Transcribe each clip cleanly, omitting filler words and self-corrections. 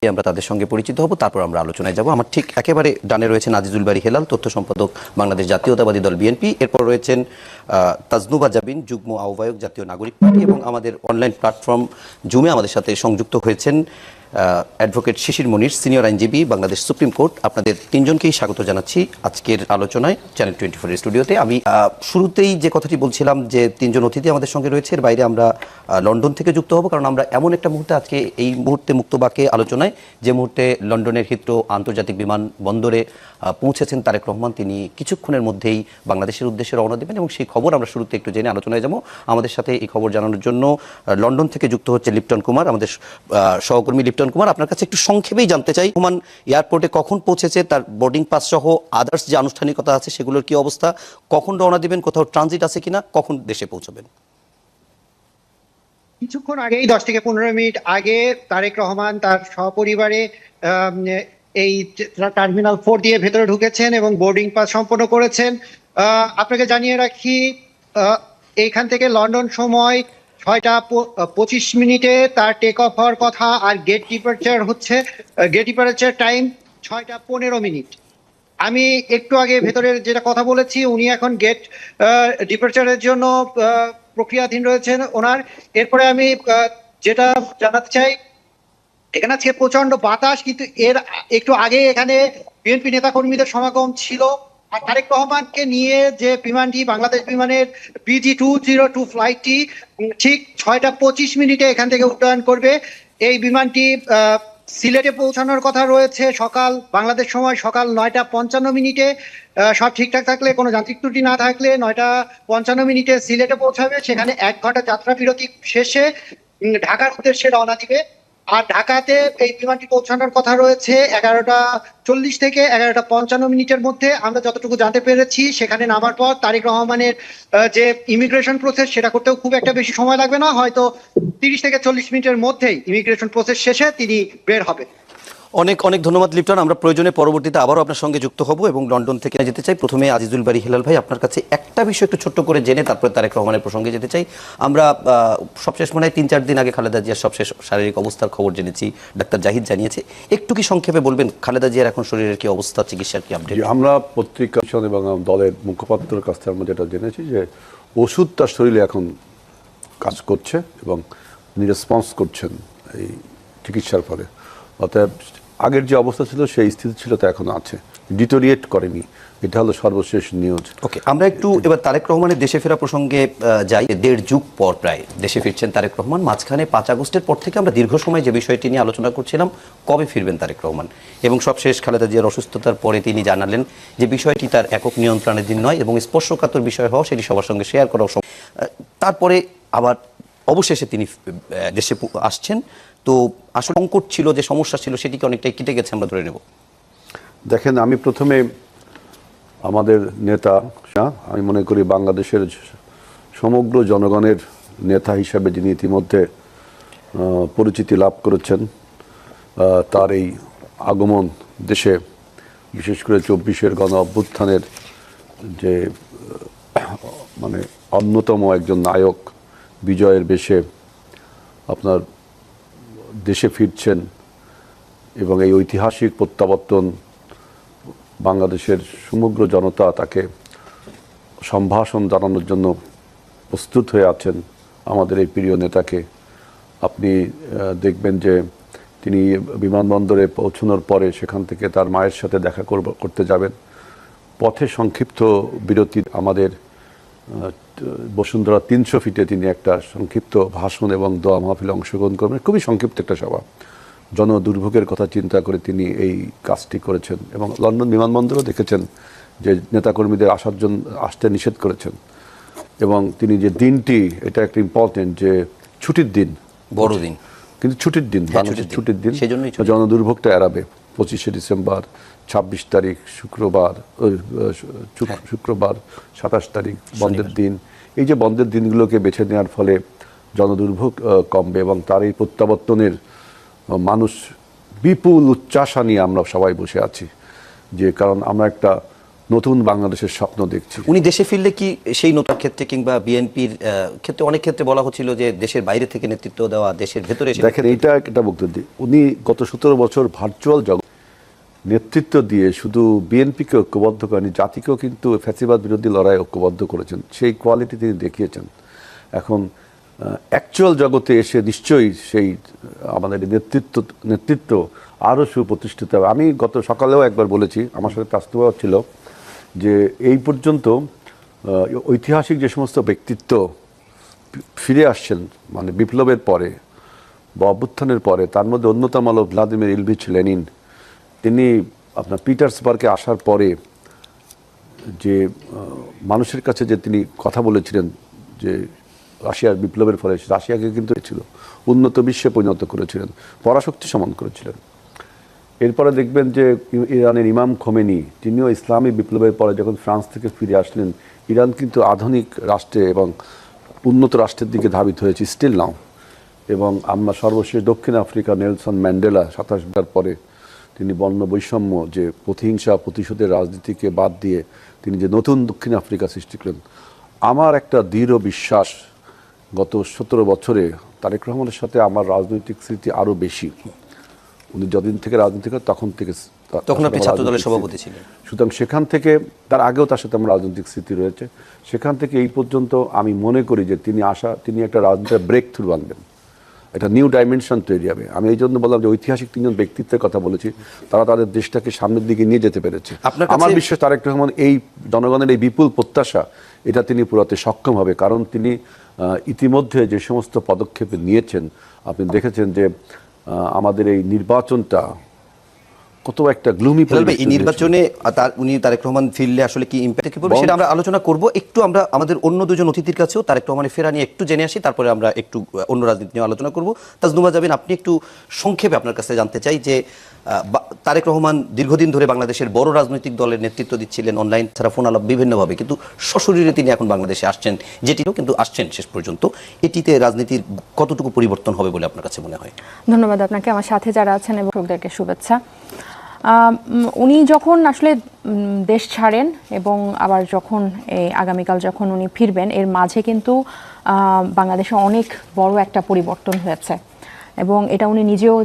আমরা তাদের সঙ্গে পরিচিত হব, তারপর আমরা আলোচনায় যাব। আমার ঠিক একেবারে ডানে রয়েছেন আজিজুল বারী হেলাল, তথ্য সম্পাদক, বাংলাদেশ জাতীয়তাবাদী দল বিএনপি। এরপর রয়েছেন তাজনুবা জাবিন, যুগ্ম আহ্বায়ক, জাতীয় নাগরিক পার্টি। এবং আমাদের অনলাইন প্ল্যাটফর্ম জুমে আমাদের সাথে সংযুক্ত হয়েছেন অ্যাডভোকেট শিশির মনির, সিনিয়র আইনজীবী, বাংলাদেশ সুপ্রিম কোর্ট। আপনাদের তিনজনকেই স্বাগত জানাচ্ছি আজকের আলোচনায় চ্যানেল 24 এর স্টুডিওতে। আমি শুরুতেই যে কথাটি বলছিলাম যে তিনজন অতিথি আমাদের সঙ্গে রয়েছে, এর বাইরে আমরা লন্ডন থেকে যুক্ত হব, কারণ আমরা এমন একটা মুহূর্তে আজকে এই মুহূর্তে মুক্তবাক্যে আলোচনায়, যে মুহূর্তে লন্ডনের হিথ্রো আন্তর্জাতিক বিমানবন্দরে পৌঁছেছেন তারেক রহমান। তিনি কিছুক্ষণের মধ্যেই বাংলাদেশের উদ্দেশ্যে রওনা দেবেন এবং সেই খবর আমরা শুরুতে একটু জেনে আলোচনায় যাব। আমাদের সাথে এই খবর জানানোর জন্য লন্ডন থেকে যুক্ত হচ্ছে লিপটন কুমার, আমাদের সহকর্মী লিপটন কুমার। আপনার কাছে একটু সংক্ষেপেই জানতে চাই, রহমান এয়ারপোর্টে কখন পৌঁছেছে, তার বোর্ডিং পাস সহ আদার্স যে আনুষ্ঠানিকতা আছে সেগুলোর কি অবস্থা, কখন রওনা দিবেন, কোথাও ট্রানজিট আছে কিনা, কখন দেশে পৌঁছবেন? কিছুক্ষণ আগেই 10 থেকে 15 মিনিট আগে তারেক রহমান তার সপরিবারে এই টার্মিনাল 4 দিয়ে ভেতরে ঢুকেছেন এবং বোর্ডিং পাস সম্পন্ন করেছেন। আপনাকে জানিয়ে রাখি, এইখান থেকে লন্ডন সময় 6:25 তার টেক অফ হওয়ার কথা, আর গেট ডিপার্চার টাইম 6:15। আমি একটু আগে ভেতরের যেটা কথা বলেছি, উনি এখন গেট ডিপার্চারের জন্য প্রক্রিয়াধীন রয়েছেন ওনার। এরপরে আমি যেটা জানাতে চাই, এখানে আজকে প্রচন্ড বাতাস, কিন্তু এর একটু আগে এখানে বিএনপি নেতা কর্মীদের সমাগম ছিল। আর তারেক রহমানকে নিয়ে যে বিমানটি, বাংলাদেশ বিমানের BG202 ফ্লাইটটি ঠিক 6:25 এখান থেকে উড্ডয়ন করবে। এই বিমানটি সিলেটে পৌঁছানোর কথা রয়েছে বাংলাদেশ সময় সকাল 9:55। সব ঠিকঠাক থাকলে, কোনো যান্ত্রিক ত্রুটি না থাকলে 9:55 সিলেটে পৌঁছাবে। সেখানে 1 ঘন্টা যাত্রা বিরতি শেষে ঢাকার উদ্দেশ্যে রওনা দিবে। আর ঢাকাতে এই বিমানটি পৌঁছানোর কথা রয়েছে 11:40 থেকে 11:55 মধ্যে। আমরা যতটুকু জানতে পেরেছি, সেখানে নামার পর তারেক রহমানের যে ইমিগ্রেশন প্রসেস, সেটা করতেও খুব একটা বেশি সময় লাগবে না, হয়তো 30 থেকে 40 মিনিটের মধ্যেই ইমিগ্রেশন প্রসেস শেষে তিনি বের হবে। অনেক অনেক ধন্যবাদ লিপটন। আমরা প্রয়োজনে পরবর্তীতে আবারও আপনার সঙ্গে যুক্ত হব এবং লন্ডন থেকে যেতে চাই। প্রথমে আজিজুল বারী হেলাল ভাই, আপনার কাছে একটা বিষয় একটু ছোট্ট করে জেনে তারপরে তারেক রহমানের প্রসঙ্গে যেতে চাই। আমরা সবশেষ মনে হয় 3-4 দিন আগে খালেদা জিয়ার সবশেষ শারীরিক অবস্থার খবর জেনেছি, ডাক্তার জাহিদ জানিয়েছে। একটু কি সংক্ষেপে বলবেন খালেদা জিয়ার এখন শরীরের কি অবস্থা, চিকিৎসার কি আপডেট? আমরা পত্রিকা এবং দলের মুখপাত্রের কাছ থেকে আমরা যেটা জেনেছি যে ওষুধ তার শরীরে এখন কাজ করছে এবং তিনি রেসপন্স করছেন এই চিকিৎসার ফলে। অতএব আগের যে অবস্থা ছিল সেই স্থিতি ছিল, তা এখন আছে, ডিটোরিয়েট করেনি। এটা হলো সর্বশেষ নিউজ। ওকে, আমরা একটু এবার তারেক রহমানের দেশে ফেরা প্রসঙ্গে যাই। 1.5 যুগ পর প্রায় দেশে ফিরছেন তারেক রহমান। মাঝখানে 5 আগস্টের পর থেকে আমরা দীর্ঘ সময় যে বিষয়টি নিয়ে আলোচনা করছিলাম, কবে ফিরবেন তারেক রহমান, এবং সবশেষ খালেদা জিয়ার অসুস্থতার পরে তিনি জানালেন যে বিষয়টি তার একক নিয়ন্ত্রণাধীন নয় এবং স্পর্শকাতর বিষয় হওয়া সেটি সবার সঙ্গে শেয়ার করা। তারপরে আবার অবশেষে তিনি দেশে আসছেন। তো আসলে সংকট ছিল, যে সমস্যা ছিল, সেটিকে অনেকটাই কেটে গেছে আমরা ধরে নেব। দেখেন, আমি প্রথমে আমাদের নেতা, আমি মনে করি বাংলাদেশের সমগ্র জনগণের নেতা হিসাবে যিনি ইতিমধ্যে পরিচিতি লাভ করেছেন, তার এই আগমন দেশে, বিশেষ করে 24-এর গণ অভ্যুত্থানের যে মানে অন্যতম একজন নায়ক বিজয়ের বেশে আপনার দেশে ফিরছেন এবং এই ঐতিহাসিক প্রত্যাবর্তন, বাংলাদেশের সমগ্র জনতা তাকে সম্ভাষণ জানানোর জন্য প্রস্তুত হয়ে আছেন। আমাদের এই প্রিয় নেতাকে আপনি দেখবেন যে তিনি বিমানবন্দরে পৌঁছানোর পরে সেখান থেকে তার মায়ের সাথে দেখা করতে যাবেন। পথে সংক্ষিপ্ত বিরতি, আমাদের বসুন্ধরা 300 ফিটে তিনি একটা সংক্ষিপ্ত ভাষণ এবং দোয়া মাহফিলে অংশগ্রহণ করবেন। খুবই সংক্ষিপ্ত একটা সভা। জনদুর্ভোগের কথা চিন্তা করে তিনি এই কাজটি করেছেন এবং লন্ডন বিমানবন্দরও দেখেছেন যে নেতাকর্মীদের আসতে নিষেধ করেছেন। এবং তিনি যে দিনটি, এটা একটা ইম্পর্টেন্ট, যে ছুটির দিন, বড়দিন, কিন্তু ছুটির দিন, ছুটির দিন, সেজন্যই জনদুর্ভোগটা এড়াবে। 25শে ডিসেম্বর, 26 তারিখ শুক্রবার, 27 তারিখ বন্ধের দিন। এই যে বন্ধের দিনগুলোকে বেছে নেওয়ার ফলে জনদুর্ভোগ কমবে এবং তার এই প্রত্যাবর্তনের মানুষ বিপুল উচ্চাসা নিয়ে আমরা সবাই বসে আছি। যে কারণ আমরা একটা নতুন বাংলাদেশের স্বপ্ন দেখছি। উনি দেশে ফিরলে কি সেই নতুন ক্ষেত্রে কিংবা বিএনপির ক্ষেত্রে অনেক ক্ষেত্রে বলা হচ্ছিল যে দেশের বাইরে থেকে নেতৃত্ব দেওয়া, দেশের ভেতরে এসে দেখেন, এইটা একটা বক্তব্য দিই, উনি গত 17 বছর ভার্চুয়াল জগৎ নেতৃত্ব দিয়ে শুধু বিএনপিকে ঐক্যবদ্ধ করেনি, জাতিকেও কিন্তু ফ্যাসিবাদ বিরোধী লড়াই ঐক্যবদ্ধ করেছেন। সেই কোয়ালিটি তিনি দেখিয়েছেন। এখন অ্যাকচুয়াল জগতে এসে নিশ্চয়ই সেই আমাদের নেতৃত্ব আরও সুপ্রতিষ্ঠিত হবে। আমি গত সকালেও একবার বলেছি, আমার সাথে তাসনুবা ছিল, যে এই পর্যন্ত ঐতিহাসিক যে সমস্ত ব্যক্তিত্ব ফিরে আসছেন মানে বিপ্লবের পরে বা অভ্যুত্থানের পরে, তার মধ্যে অন্যতম হল ভ্লাদিমির ইলভিচ লেনিন। তিনি আপনার পিটার্সবার্গে আসার পরে যে মানুষের কাছে যে তিনি কথা বলেছিলেন, যে রাশিয়ার বিপ্লবের ফলে রাশিয়াকে কিন্তু ছিল উন্নত বিশ্বে পরিণত করেছিলেন, পরাশক্তি সমান করেছিলেন। এরপরে দেখবেন যে ইরানের ইমাম খোমেনি, তিনিও ইসলামী বিপ্লবের পরে যখন ফ্রান্স থেকে ফিরে আসলেন, ইরান কিন্তু আধুনিক রাষ্ট্রে এবং উন্নত রাষ্ট্রের দিকে ধাবিত হয়েছে স্টিল নাও। এবং আমরা সর্বশেষ দক্ষিণ আফ্রিকা নেলসন ম্যান্ডেলা 27 পরে তিনি বর্ণ বৈষম্য, যে প্রতিহিংসা প্রতিশোধের রাজনীতিকে বাদ দিয়ে তিনি যে নতুন দক্ষিণ আফ্রিকা সৃষ্টি করলেন। আমার একটা দৃঢ় বিশ্বাস, গত 17 বছরে তারেক রহমানের সাথে আমার রাজনৈতিক স্মৃতি আরও বেশি। উনি যতদিন থেকে রাজনীতি করেন তখন আপনি ছাত্র দলের সভাপতি ছিলেন। সুতরাং সেখান থেকে, তার আগেও তার সাথে আমার রাজনৈতিক স্মৃতি রয়েছে। সেখান থেকে এই পর্যন্ত আমি মনে করি যে তিনি একটা রাজনীতির ব্রেক থ্রু আনবেন, একটা নিউ ডাইমেনশন তৈরি হবে। আমি এই জন্য বললাম যে ঐতিহাসিক 3জন ব্যক্তিত্বের কথা বলেছি, তারা তাদের দেশটাকে সামনের দিকে নিয়ে যেতে পেরেছে। আমার বিশ্বাস তারেক রহমান এই জনগণের এই বিপুল প্রত্যাশা, এটা তিনি পুরাতে সক্ষম হবে। কারণ তিনি ইতিমধ্যে যে সমস্ত পদক্ষেপ নিয়েছেন, আপনি দেখেছেন যে আমাদের এই নির্বাচনটা কত একটা গ্লুমি। এই নির্বাচনে উনি তারেক রহমান ফিরলে আসলে কি ইম্প্যাক্ট পড়বে সেটা আমরা আলোচনা করব। একটু আমরা আমাদের অন্য দুজন অতিথির কাছেও তারেক রহমানের ফেরা নিয়ে একটু জেনে আসি, তারপরে আমরা একটু অন্য রাজনীতি নিয়ে আলোচনা করব। তাজনুবা জাবিন, আপনি একটু সংক্ষেপে আপনার কাছে জানতে চাই যে তারেক রহমান দীর্ঘদিন ধরে বাংলাদেশের বড় রাজনৈতিক দলের নেতৃত্ব দিচ্ছিলেন, অনলাইন ছাড়া ফোন আলাপ বিভিন্নভাবে, কিন্তু সশরীরে তিনি এখন বাংলাদেশে আসছেন, যেটিও কিন্তু আসছেন শেষ পর্যন্ত। এটিতে রাজনীতির কতটুকু পরিবর্তন হবে বলে আপনার কাছে মনে হয়? ধন্যবাদ আপনাকে, আমার সাথে যারা আছেন এবং দর্শকদেরকে শুভেচ্ছা। উনি যখন আসলে দেশ ছাড়েন এবং আবার যখন আগামীকাল যখন উনি ফিরবেন, এর মাঝে কিন্তু বাংলাদেশে অনেক বড় একটা পরিবর্তন হয়েছে এবং এটা উনি নিজেও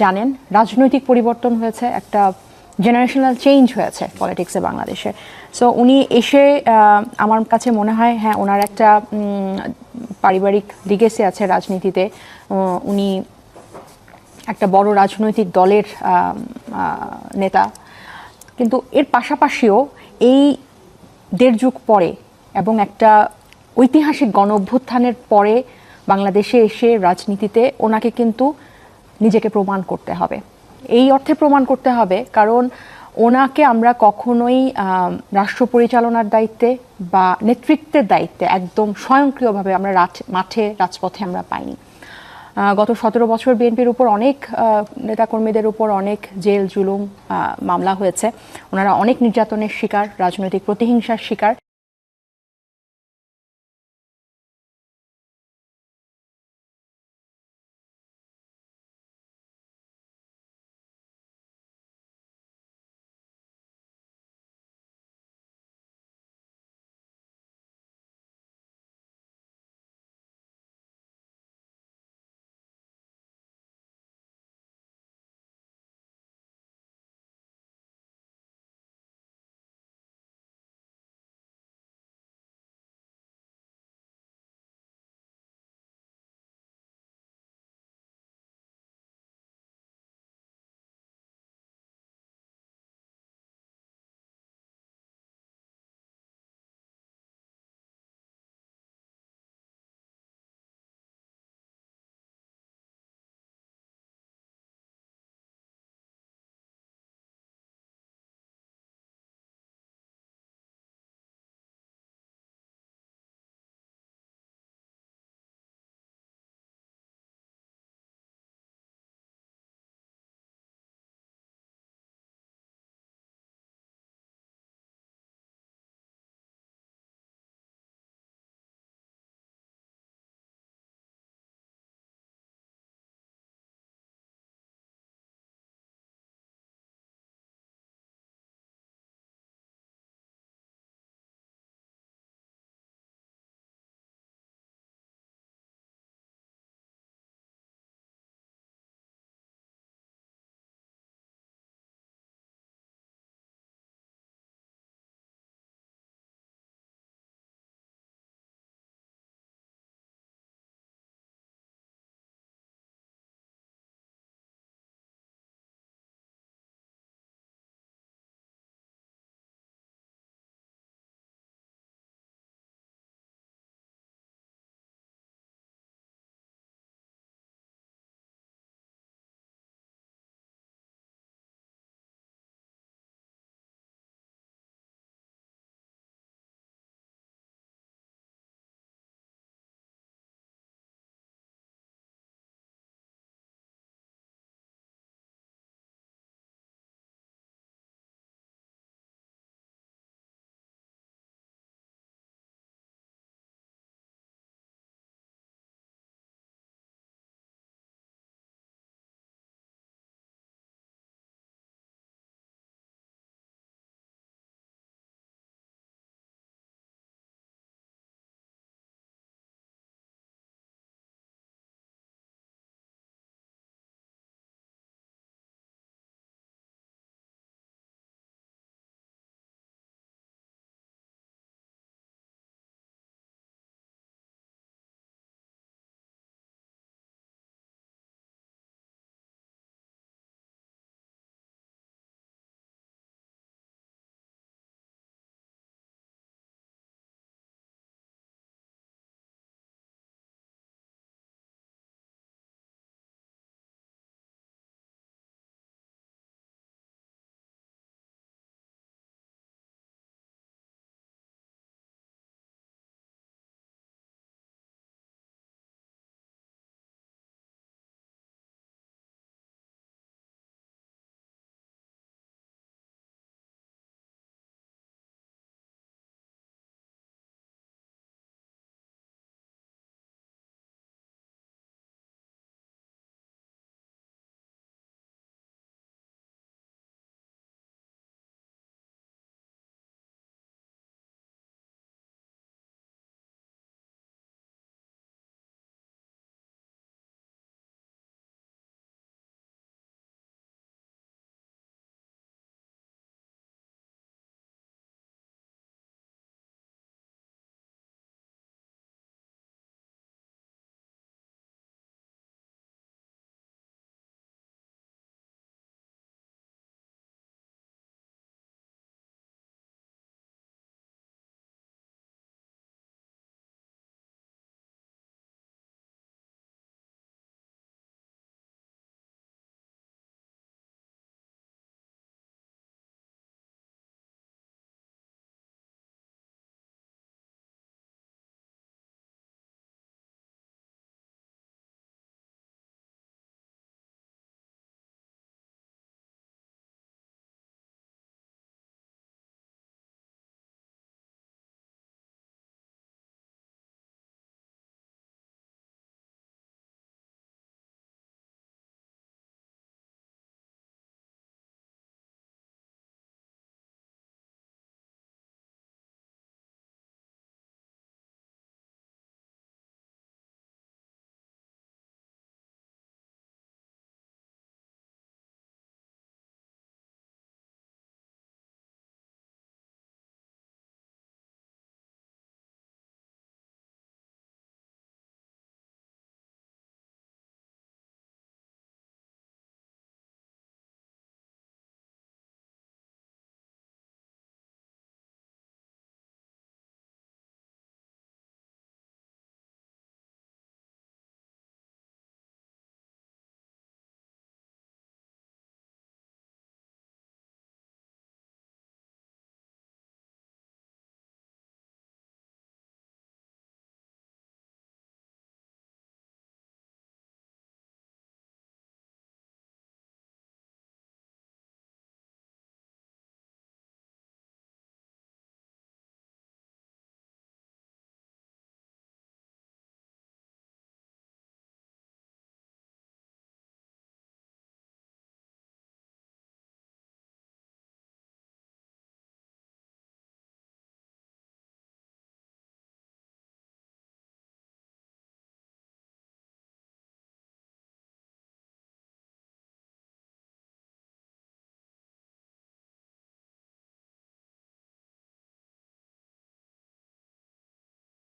জানেন। রাজনৈতিক পরিবর্তন হয়েছে, একটা জেনারেশনাল চেঞ্জ হয়েছে পলিটিক্সে বাংলাদেশে। সো উনি এসে আমার কাছে মনে হয়, হ্যাঁ, ওনার একটা পারিবারিক লিগেসি আছে রাজনীতিতে। উনি একটা বড় রাজনৈতিক দলের নেতা, কিন্তু এর পাশাপাশিও এই 1.5 যুগ পরে এবং একটা ঐতিহাসিক গণ অভ্যুত্থানের পরে বাংলাদেশে এসে রাজনীতিতে ওনাকে কিন্তু নিজেকে প্রমাণ করতে হবে। এই অর্থে প্রমাণ করতে হবে কারণ ওনাকে আমরা কখনোই রাষ্ট্র পরিচালনার দায়িত্বে বা নেতৃত্বের দায়িত্বে একদম স্বয়ংক্রিয়ভাবে আমরা মাঠে রাজপথে আমরা পাইনি। গত 17 বছর বিএনপির উপর অনেক নেতাকর্মীদের উপর অনেক জেল জুলুম মামলা হয়েছে, ওনারা অনেক নির্যাতনের শিকার, রাজনৈতিক প্রতিহিংসার শিকার।